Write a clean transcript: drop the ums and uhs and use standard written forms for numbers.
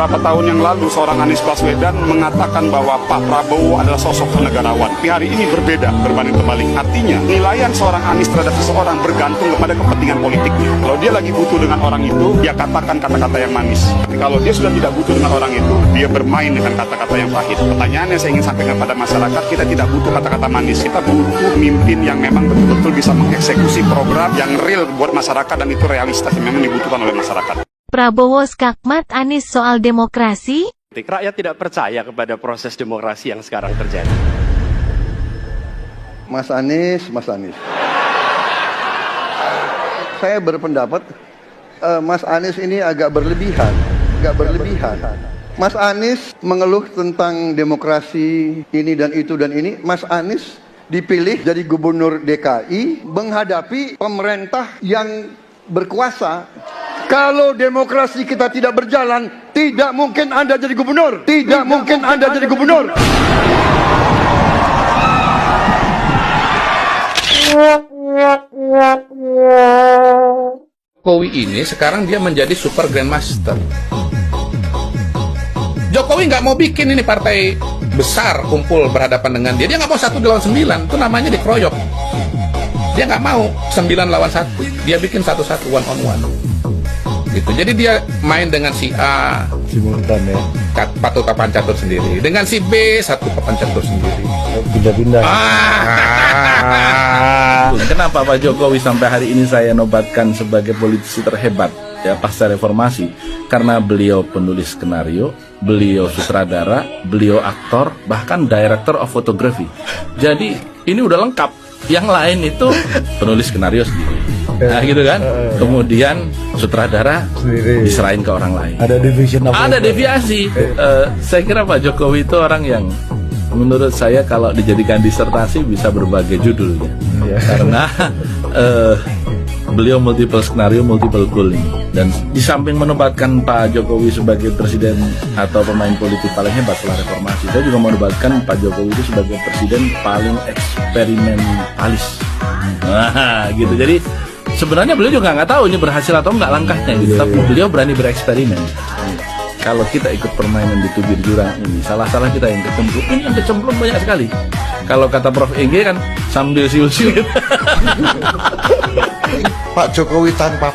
Beberapa tahun yang lalu seorang Anies Baswedan mengatakan bahwa Pak Prabowo adalah sosok negarawan. Tapi hari ini berbeda berbanding terbalik. Artinya penilaian seorang Anies terhadap seseorang bergantung kepada kepentingan politiknya. Kalau dia lagi butuh dengan orang itu, dia katakan kata-kata yang manis. Tapi kalau dia sudah tidak butuh dengan orang itu, dia bermain dengan kata-kata yang pahit. Pertanyaan yang saya ingin sampaikan pada masyarakat, kita tidak butuh kata-kata manis. Kita butuh pemimpin yang memang betul-betul bisa mengeksekusi program yang real buat masyarakat dan itu realistis yang memang dibutuhkan oleh masyarakat. Prabowo skakmat Anies soal demokrasi? Rakyat tidak percaya kepada proses demokrasi yang sekarang terjadi. Mas Anies. Saya berpendapat Mas Anies ini agak berlebihan. Mas Anies mengeluh tentang demokrasi ini dan itu dan ini. Mas Anies dipilih jadi gubernur DKI menghadapi pemerintah yang berkuasa. Kalau demokrasi kita tidak berjalan, tidak mungkin Anda jadi gubernur. Jokowi ini sekarang dia menjadi super grandmaster. Jokowi nggak mau bikin ini partai besar kumpul berhadapan dengan dia. Dia nggak mau 1 lawan 9, itu namanya dikeroyok. Dia nggak mau 9 lawan 1. Dia bikin 1-1 one on one. Gitu. Jadi dia main dengan si A, simultan ya, satu papan catur sendiri, dengan si B satu papan catur sendiri, pindah-pindah. Kenapa Pak Jokowi sampai hari ini saya nobatkan sebagai politisi terhebat ya pasca reformasi? Karena beliau penulis skenario, beliau sutradara, beliau aktor, bahkan director of photography. Jadi ini udah lengkap. Yang lain itu penulis skenario sendiri. Nah gitu kan. Kemudian sutradara diserahin ke orang lain. Ada division apa? Ada deviasi. Saya kira Pak Jokowi itu orang yang menurut saya kalau dijadikan disertasi bisa berbagai judulnya. Karena beliau multiple skenario, multiple goal ini. Dan di samping menobatkan Pak Jokowi sebagai presiden atau pemain politik paling hebat setelah reformasi, saya juga menobatkan Pak Jokowi itu sebagai presiden paling eksperimentalis. Nah, gitu. Jadi sebenarnya beliau juga nggak tahu ini berhasil atau nggak langkahnya, gitu. Tapi beliau berani bereksperimen. Kalau kita ikut permainan di tubir jurang ini, salah-salah kita yang kecemplung. Ini yang kecemplung banyak sekali. Kalau kata Prof. Ege kan sambil siul-siul. Pak Jokowi tanpa